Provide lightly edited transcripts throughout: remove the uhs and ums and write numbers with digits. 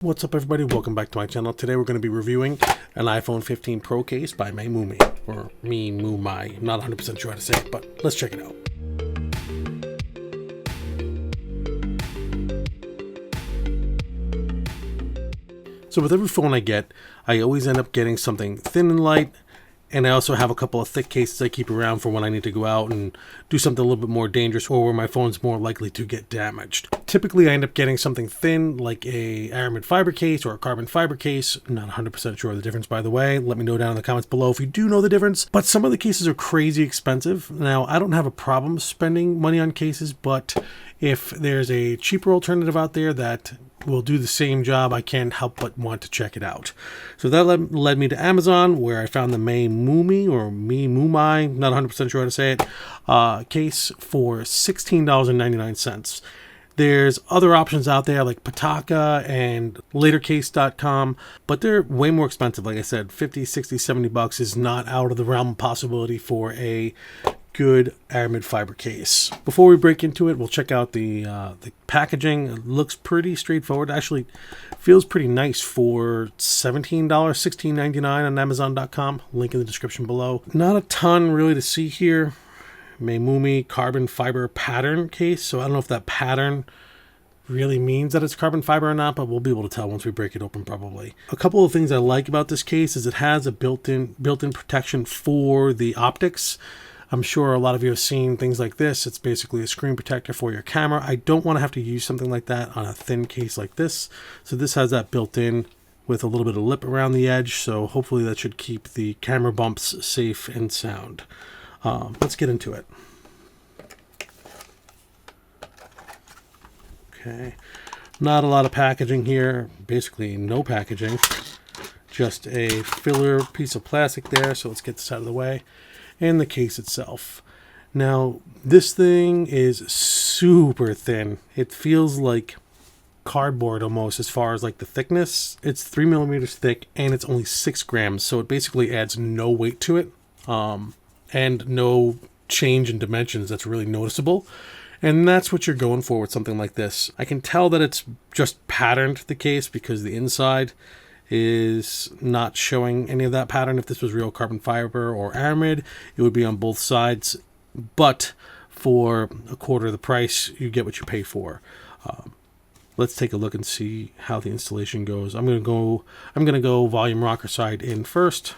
What's up everybody, welcome back to my channel. Today we're going to be reviewing an iPhone 15 Pro case by Memumi, or Memumi. I'm not 100% sure how to say it, but let's check it out. So with every phone I get, I always end up getting something thin and light, and I also have a couple of thick cases I keep around for when I need to go out and do something a little bit more dangerous or where my phone's more likely to get damaged. Typically I end up getting something thin like a aramid fiber case or a carbon fiber case. I'm not 100% sure of the difference, by the way. Let me know down in the comments below if you do know the difference. But some of the cases are crazy expensive. Now I don't have a problem spending money on cases, but if there's a cheaper alternative out there that will do the same job, I can't help but want to check it out. So that led me to Amazon, where I found the Memumi, or Memumi, not 100% sure how to say it, case for $16.99. There's other options out there like Pataka and latercase.com, but they're way more expensive. Like I said, 50, 60, 70 bucks is not out of the realm of possibility for a good aramid fiber case. Before we break into it, we'll check out the packaging. It looks pretty straightforward. Actually feels pretty nice for $17, $16.99 on Amazon.com. Link in the description below. Not a ton really to see here. Memumi carbon fiber pattern case. So I don't know if that pattern really means that it's carbon fiber or not, but we'll be able to tell once we break it open probably. A couple of things I like about this case is it has a built-in protection for the optics. I'm sure a lot of you have seen things like this. It's basically a screen protector for your camera. I don't want to have to use something like that on a thin case like this. So this has that built in with a little bit of lip around the edge. So hopefully that should keep the camera bumps safe and sound. Let's get into it. Okay, not a lot of packaging here. Basically no packaging. Just a filler piece of plastic there. So let's get this out of the way. And the case itself. Now, this thing is super thin. It feels like cardboard almost as far as like the thickness. It's 3 millimeters thick and it's only 6 grams. So it basically adds no weight to it and no change in dimensions that's really noticeable. And that's what you're going for with something like this. I can tell that it's just patterned the case because the inside is not showing any of that pattern. If this was real carbon fiber or aramid, it would be on both sides, but for a quarter of the price you get what you pay for. Let's take a look and see how the installation goes. I'm gonna go volume rocker side in first.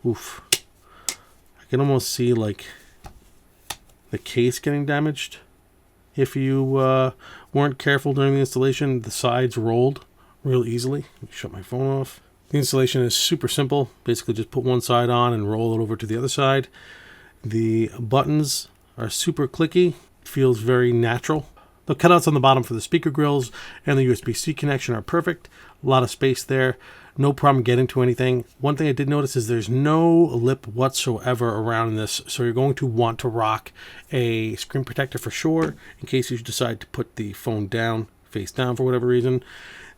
Oof, I can almost see like the case getting damaged. If you weren't careful during the installation, the sides rolled real easily. Let me shut my phone off. The installation is super simple. Basically just put one side on and roll it over to the other side. The buttons are super clicky. Feels very natural. The cutouts on the bottom for the speaker grills and the USB-C connection are perfect. A lot of space there. No problem getting to anything. One thing I did notice is there's no lip whatsoever around this, so you're going to want to rock a screen protector for sure in case you decide to put the phone down, face down for whatever reason.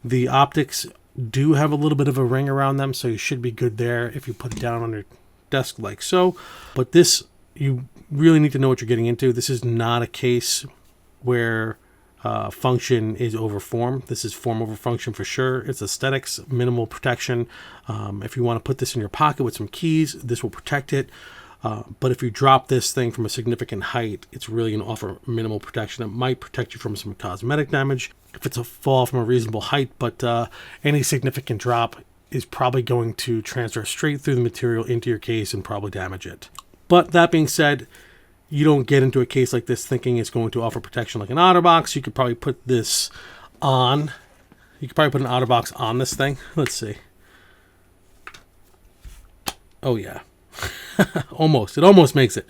The optics do have a little bit of a ring around them, so you should be good there if you put it down on your desk like so. But this, you really need to know what you're getting into. This is not a case where function is over form. This is form over function for sure. It's aesthetics, minimal protection. If you want to put this in your pocket with some keys, this will protect it. But if you drop this thing from a significant height, it's really going to offer minimal protection. It might protect you from some cosmetic damage if it's a fall from a reasonable height, but any significant drop is probably going to transfer straight through the material into your case and probably damage it. But that being said, you don't get into a case like this thinking it's going to offer protection like an OtterBox. You could probably put this on. You could probably put an OtterBox on this thing. Let's see. Oh yeah. Almost. It almost makes it.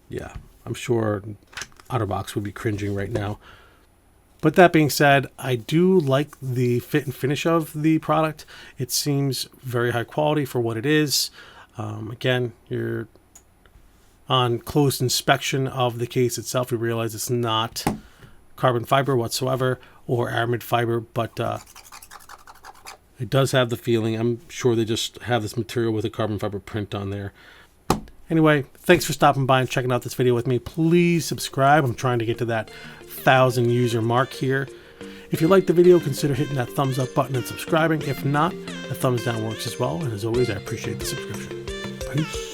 Yeah, I'm sure OtterBox would be cringing right now. But that being said, I do like the fit and finish of the product. It seems very high quality for what it is. Again, you're on close inspection of the case itself, you realize it's not carbon fiber whatsoever or aramid fiber, but it does have the feeling. I'm sure they just have this material with a carbon fiber print on there. Anyway, thanks for stopping by and checking out this video with me. Please subscribe. I'm trying to get to that 1,000 user mark here. If you liked the video, consider hitting that thumbs up button and subscribing. If not, a thumbs down works as well. And as always, I appreciate the subscription. Peace.